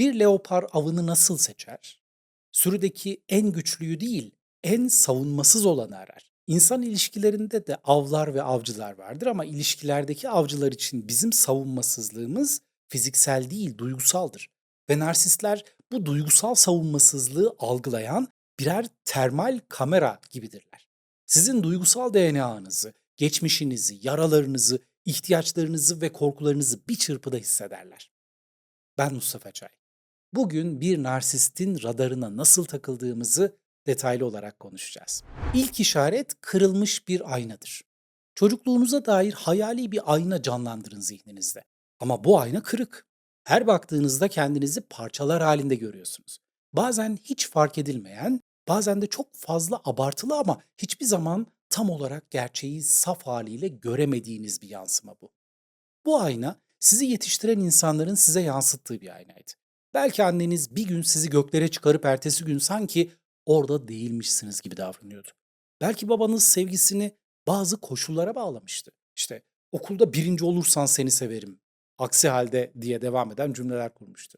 Bir leopar avını nasıl seçer? Sürüdeki en güçlüyü değil, en savunmasız olanı arar. İnsan ilişkilerinde de avlar ve avcılar vardır ama ilişkilerdeki avcılar için bizim savunmasızlığımız fiziksel değil, duygusaldır. Ve narsistler bu duygusal savunmasızlığı algılayan birer termal kamera gibidirler. Sizin duygusal DNA'nızı, geçmişinizi, yaralarınızı, ihtiyaçlarınızı ve korkularınızı bir çırpıda hissederler. Ben Mustafa Çay. Bugün bir narsistin radarına nasıl takıldığımızı detaylı olarak konuşacağız. İlk işaret kırılmış bir aynadır. Çocukluğunuza dair hayali bir ayna canlandırın zihninizde. Ama bu ayna kırık. Her baktığınızda kendinizi parçalar halinde görüyorsunuz. Bazen hiç fark edilmeyen, bazen de çok fazla abartılı ama hiçbir zaman tam olarak gerçeği saf haliyle göremediğiniz bir yansıma bu. Bu ayna sizi yetiştiren insanların size yansıttığı bir aynaydı. Belki anneniz bir gün sizi göklere çıkarıp ertesi gün sanki orada değilmişsiniz gibi davranıyordu. Belki babanız sevgisini bazı koşullara bağlamıştı. İşte okulda birinci olursan seni severim. Aksi halde diye devam eden cümleler kurmuştu.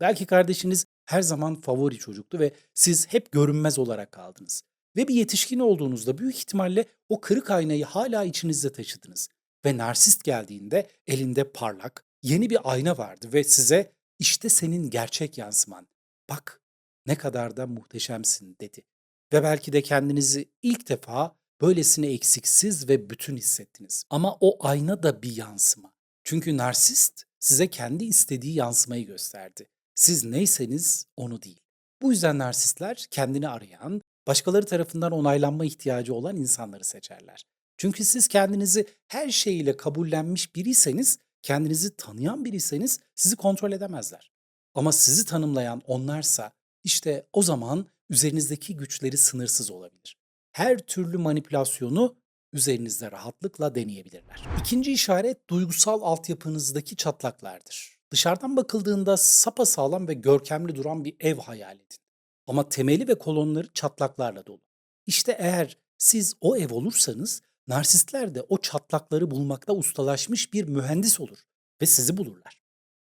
Belki kardeşiniz her zaman favori çocuktu ve siz hep görünmez olarak kaldınız. Ve bir yetişkin olduğunuzda büyük ihtimalle o kırık aynayı hala içinizde taşıdınız. Ve narsist geldiğinde elinde parlak, yeni bir ayna vardı ve size işte senin gerçek yansıman. Bak ne kadar da muhteşemsin dedi. Ve belki de kendinizi ilk defa böylesine eksiksiz ve bütün hissettiniz. Ama o ayna da bir yansıma. Çünkü narsist size kendi istediği yansımayı gösterdi. Siz neyseniz onu değil. Bu yüzden narsistler kendini arayan, başkaları tarafından onaylanma ihtiyacı olan insanları seçerler. Çünkü siz kendinizi her şeyiyle kabullenmiş biriyseniz, kendinizi tanıyan biriyseniz sizi kontrol edemezler. Ama sizi tanımlayan onlarsa işte o zaman üzerinizdeki güçleri sınırsız olabilir. Her türlü manipülasyonu üzerinizde rahatlıkla deneyebilirler. İkinci işaret duygusal altyapınızdaki çatlaklardır. Dışarıdan bakıldığında sapasağlam ve görkemli duran bir ev hayal edin. Ama temeli ve kolonları çatlaklarla dolu. İşte eğer siz o ev olursanız narsistler de o çatlakları bulmakta ustalaşmış bir mühendis olur ve sizi bulurlar.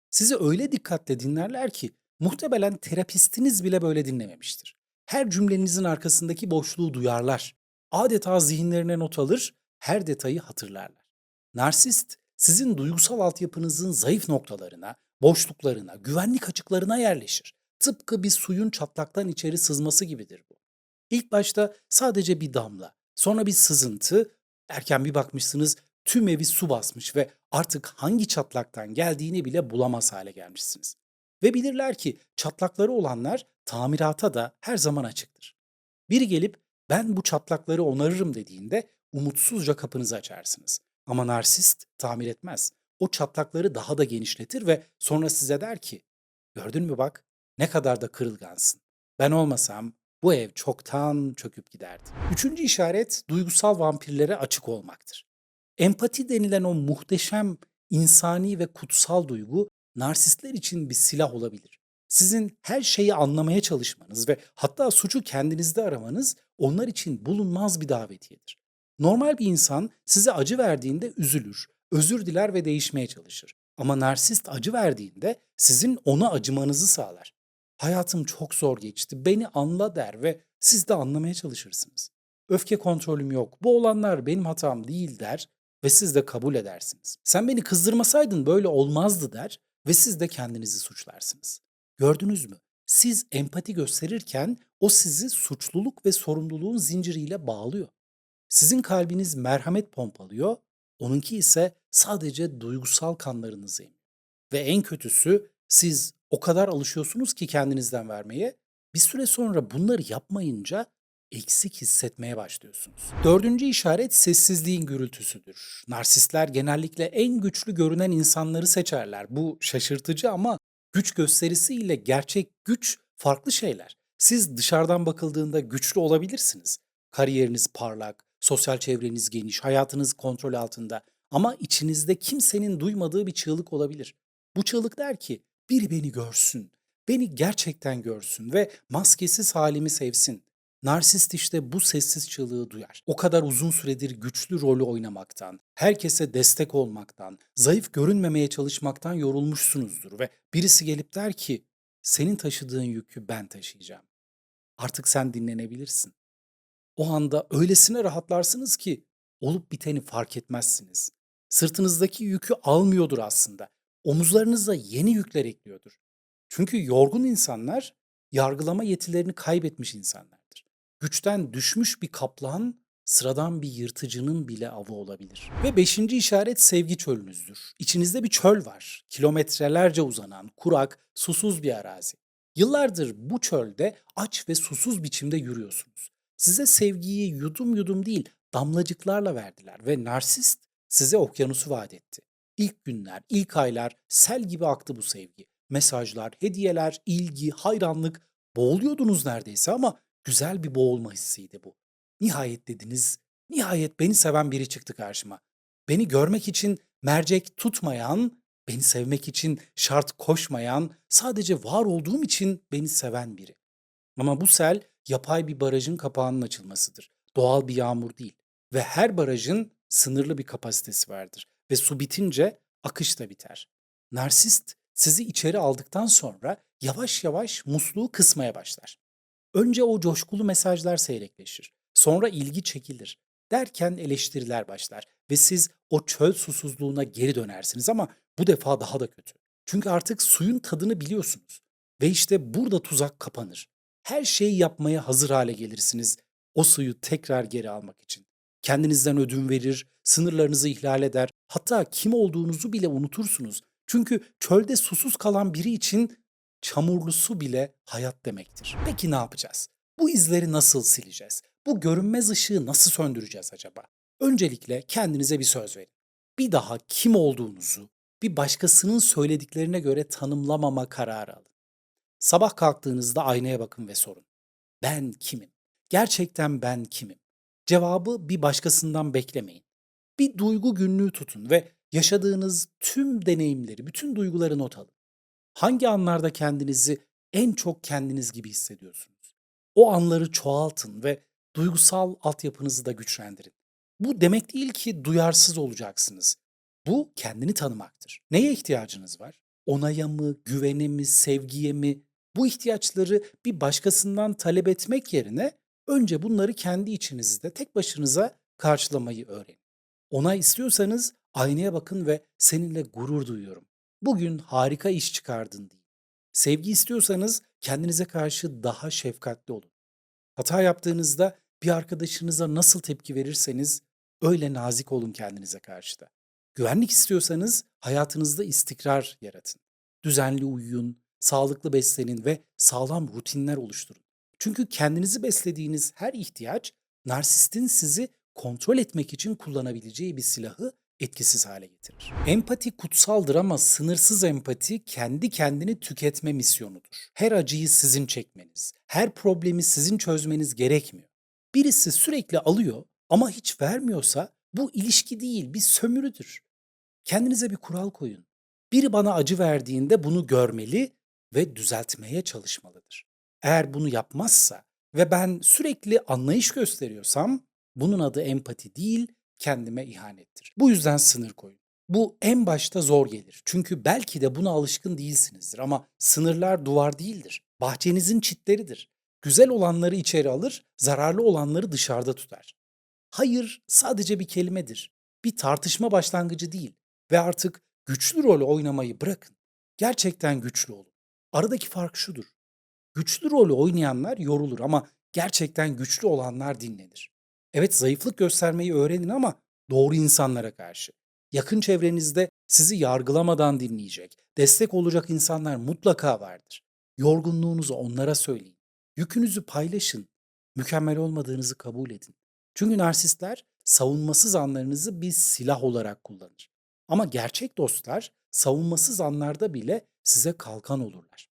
Sizi öyle dikkatle dinlerler ki muhtemelen terapistiniz bile böyle dinlememiştir. Her cümlenizin arkasındaki boşluğu duyarlar. Adeta zihinlerine not alır, her detayı hatırlarlar. Narsist sizin duygusal altyapınızın zayıf noktalarına, boşluklarına, güvenlik açıklarına yerleşir. Tıpkı bir suyun çatlaktan içeri sızması gibidir bu. İlk başta sadece bir damla, sonra bir sızıntı, derken bir bakmışsınız tüm evi su basmış ve artık hangi çatlaktan geldiğini bile bulamaz hale gelmişsiniz. Ve bilirler ki çatlakları olanlar tamirata da her zaman açıktır. Biri gelip ben bu çatlakları onarırım dediğinde umutsuzca kapınızı açarsınız. Ama narsist tamir etmez. O çatlakları daha da genişletir ve sonra size der ki gördün mü bak ne kadar da kırılgansın. Ben olmasam bu ev çoktan çöküp giderdi. Üçüncü işaret duygusal vampirlere açık olmaktır. Empati denilen o muhteşem insani ve kutsal duygu narsistler için bir silah olabilir. Sizin her şeyi anlamaya çalışmanız ve hatta suçu kendinizde aramanız onlar için bulunmaz bir davetiyedir. Normal bir insan size acı verdiğinde üzülür, özür diler ve değişmeye çalışır. Ama narsist acı verdiğinde sizin ona acımanızı sağlar. Hayatım çok zor geçti, beni anla der ve siz de anlamaya çalışırsınız. Öfke kontrolüm yok, bu olanlar benim hatam değil der ve siz de kabul edersiniz. Sen beni kızdırmasaydın böyle olmazdı der ve siz de kendinizi suçlarsınız. Gördünüz mü? Siz empati gösterirken o sizi suçluluk ve sorumluluğun zinciriyle bağlıyor. Sizin kalbiniz merhamet pompalıyor, onunki ise sadece duygusal kanlarınızı emiyor. Ve en kötüsü siz o kadar alışıyorsunuz ki kendinizden vermeye, bir süre sonra bunları yapmayınca eksik hissetmeye başlıyorsunuz. Dördüncü işaret sessizliğin gürültüsüdür. Narsistler genellikle en güçlü görünen insanları seçerler. Bu şaşırtıcı ama güç gösterisiyle gerçek güç farklı şeyler. Siz dışarıdan bakıldığında güçlü olabilirsiniz. Kariyeriniz parlak, sosyal çevreniz geniş, hayatınız kontrol altında. Ama içinizde kimsenin duymadığı bir çığlık olabilir. Bu çığlık der ki, biri beni görsün, beni gerçekten görsün ve maskesiz halimi sevsin. Narsist işte bu sessiz çığlığı duyar. O kadar uzun süredir güçlü rolü oynamaktan, herkese destek olmaktan, zayıf görünmemeye çalışmaktan yorulmuşsunuzdur ve birisi gelip der ki, Senin taşıdığın yükü ben taşıyacağım. Artık sen dinlenebilirsin. O anda öylesine rahatlarsınız ki olup biteni fark etmezsiniz. Sırtınızdaki yükü almıyordur aslında. Omuzlarınıza yeni yükler ekliyordur. Çünkü yorgun insanlar yargılama yetilerini kaybetmiş insanlardır. Güçten düşmüş bir kaplan sıradan bir yırtıcının bile avı olabilir. Ve beşinci işaret sevgi çölünüzdür. İçinizde bir çöl var. Kilometrelerce uzanan, kurak, susuz bir arazi. Yıllardır bu çölde aç ve susuz biçimde yürüyorsunuz. Size sevgiyi yudum yudum değil, damlacıklarla verdiler ve narsist size okyanusu vaat etti. İlk günler, ilk aylar sel gibi aktı bu sevgi. Mesajlar, hediyeler, ilgi, hayranlık, boğuluyordunuz neredeyse ama güzel bir boğulma hissiydi bu. Nihayet dediniz, nihayet beni seven biri çıktı karşıma. Beni görmek için mercek tutmayan, beni sevmek için şart koşmayan, sadece var olduğum için beni seven biri. Ama bu sel yapay bir barajın kapağının açılmasıdır. Doğal bir yağmur değil. Ve her barajın sınırlı bir kapasitesi vardır. Ve su bitince akış da biter. Narsist sizi içeri aldıktan sonra yavaş yavaş musluğu kısmaya başlar. Önce o coşkulu mesajlar seyrekleşir. Sonra ilgi çekilir. Derken eleştiriler başlar ve siz o çöl susuzluğuna geri dönersiniz ama bu defa daha da kötü. Çünkü artık suyun tadını biliyorsunuz. Ve işte burada tuzak kapanır. Her şeyi yapmaya hazır hale gelirsiniz o suyu tekrar geri almak için. Kendinizden ödün verir, sınırlarınızı ihlal eder, hatta kim olduğunuzu bile unutursunuz. Çünkü çölde susuz kalan biri için çamurlu su bile hayat demektir. Peki ne yapacağız? Bu izleri nasıl sileceğiz? Bu görünmez ışığı nasıl söndüreceğiz acaba? Öncelikle kendinize bir söz verin. Bir daha kim olduğunuzu bir başkasının söylediklerine göre tanımlamama kararı alın. Sabah kalktığınızda aynaya bakın ve sorun. Ben kimim? Gerçekten ben kimim? Cevabı bir başkasından beklemeyin. Bir duygu günlüğü tutun ve yaşadığınız tüm deneyimleri, bütün duyguları not alın. Hangi anlarda kendinizi en çok kendiniz gibi hissediyorsunuz? O anları çoğaltın ve duygusal altyapınızı da güçlendirin. Bu demek değil ki duyarsız olacaksınız. Bu kendini tanımaktır. Neye ihtiyacınız var? Onaya mı, güvene mi, sevgiye mi? Bu ihtiyaçları bir başkasından talep etmek yerine önce bunları kendi içinizde tek başınıza karşılamayı öğrenin. Onay istiyorsanız aynaya bakın ve seninle gurur duyuyorum. Bugün harika iş çıkardın deyin. Sevgi istiyorsanız kendinize karşı daha şefkatli olun. Hata yaptığınızda bir arkadaşınıza nasıl tepki verirseniz öyle nazik olun kendinize karşı da. Güvenlik istiyorsanız hayatınızda istikrar yaratın. Düzenli uyuyun, sağlıklı beslenin ve sağlam rutinler oluşturun. Çünkü kendinizi beslediğiniz her ihtiyaç narsistin sizi kontrol etmek için kullanabileceği bir silahı etkisiz hale getirir. Empati kutsaldır ama sınırsız empati kendi kendini tüketme misyonudur. Her acıyı sizin çekmeniz, her problemi sizin çözmeniz gerekmiyor. Birisi sürekli alıyor ama hiç vermiyorsa bu ilişki değil, bir sömürüdür. Kendinize bir kural koyun. Biri bana acı verdiğinde bunu görmeli ve düzeltmeye çalışmalıdır. Eğer bunu yapmazsa ve ben sürekli anlayış gösteriyorsam bunun adı empati değil, kendime ihanettir. Bu yüzden sınır koyun. Bu en başta zor gelir. Çünkü belki de buna alışkın değilsinizdir ama sınırlar duvar değildir. Bahçenizin çitleridir. Güzel olanları içeri alır, zararlı olanları dışarıda tutar. Hayır sadece bir kelimedir. Bir tartışma başlangıcı değil ve artık güçlü rol oynamayı bırakın. Gerçekten güçlü olun. Aradaki fark şudur. Güçlü rolü oynayanlar yorulur ama gerçekten güçlü olanlar dinlenir. Evet zayıflık göstermeyi öğrenin ama doğru insanlara karşı. Yakın çevrenizde sizi yargılamadan dinleyecek, destek olacak insanlar mutlaka vardır. Yorgunluğunuzu onlara söyleyin. Yükünüzü paylaşın. Mükemmel olmadığınızı kabul edin. Çünkü narsistler savunmasız anlarınızı bir silah olarak kullanır. Ama gerçek dostlar savunmasız anlarda bile size kalkan olurlar.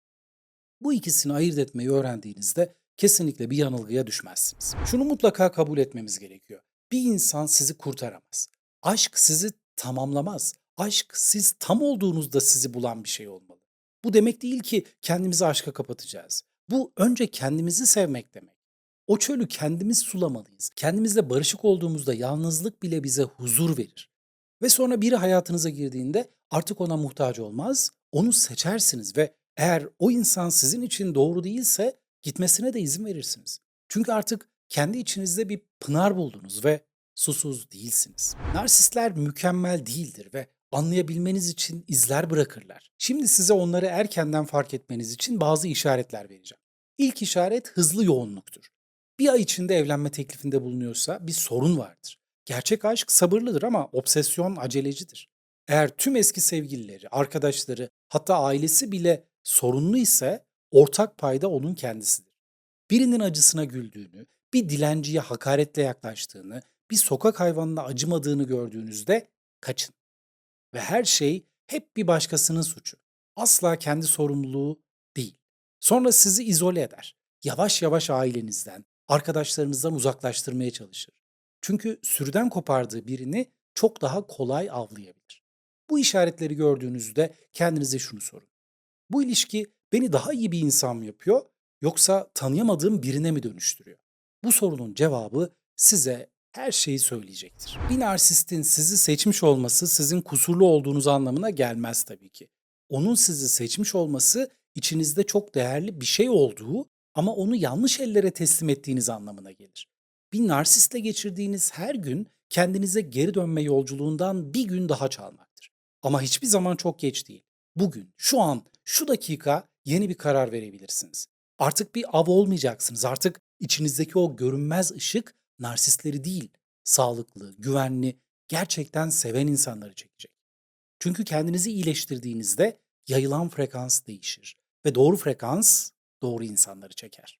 Bu ikisini ayırt etmeyi öğrendiğinizde kesinlikle bir yanılgıya düşmezsiniz. Şunu mutlaka kabul etmemiz gerekiyor. Bir insan sizi kurtaramaz. Aşk sizi tamamlamaz. Aşk siz tam olduğunuzda sizi bulan bir şey olmalı. Bu demek değil ki kendimizi aşka kapatacağız. Bu önce kendimizi sevmek demek. O çölü kendimiz sulamalıyız. Kendimizle barışık olduğumuzda yalnızlık bile bize huzur verir. Ve sonra biri hayatınıza girdiğinde artık ona muhtaç olmaz, onu seçersiniz ve Eğer o insan sizin için doğru değilse gitmesine de izin verirsiniz. Çünkü artık kendi içinizde bir pınar buldunuz ve susuz değilsiniz. Narsistler mükemmel değildir ve anlayabilmeniz için izler bırakırlar. Şimdi size onları erkenden fark etmeniz için bazı işaretler vereceğim. İlk işaret hızlı yoğunluktur. Bir ay içinde evlenme teklifinde bulunuyorsa bir sorun vardır. Gerçek aşk sabırlıdır ama obsesyon acelecidir. Eğer tüm eski sevgilileri, arkadaşları, hatta ailesi bile sorunlu ise ortak payda onun kendisidir. Birinin acısına güldüğünü, bir dilenciye hakaretle yaklaştığını, bir sokak hayvanına acımadığını gördüğünüzde kaçın. Ve her şey hep bir başkasının suçu. Asla kendi sorumluluğu değil. Sonra sizi izole eder. Yavaş yavaş ailenizden, arkadaşlarınızdan uzaklaştırmaya çalışır. Çünkü sürüden kopardığı birini çok daha kolay avlayabilir. Bu işaretleri gördüğünüzde kendinize şunu sorun. Bu ilişki beni daha iyi bir insan mı yapıyor yoksa tanıyamadığım birine mi dönüştürüyor? Bu sorunun cevabı size her şeyi söyleyecektir. Bir narsistin sizi seçmiş olması sizin kusurlu olduğunuz anlamına gelmez tabii ki. Onun sizi seçmiş olması içinizde çok değerli bir şey olduğu ama onu yanlış ellere teslim ettiğiniz anlamına gelir. Bir narsistle geçirdiğiniz her gün kendinize geri dönme yolculuğundan bir gün daha çalmaktır. Ama hiçbir zaman çok geç değil. Bugün, şu an, şu dakika yeni bir karar verebilirsiniz. Artık bir av olmayacaksınız. Artık içinizdeki o görünmez ışık narsistleri değil, sağlıklı, güvenli, gerçekten seven insanları çekecek. Çünkü kendinizi iyileştirdiğinizde yayılan frekans değişir ve doğru frekans doğru insanları çeker.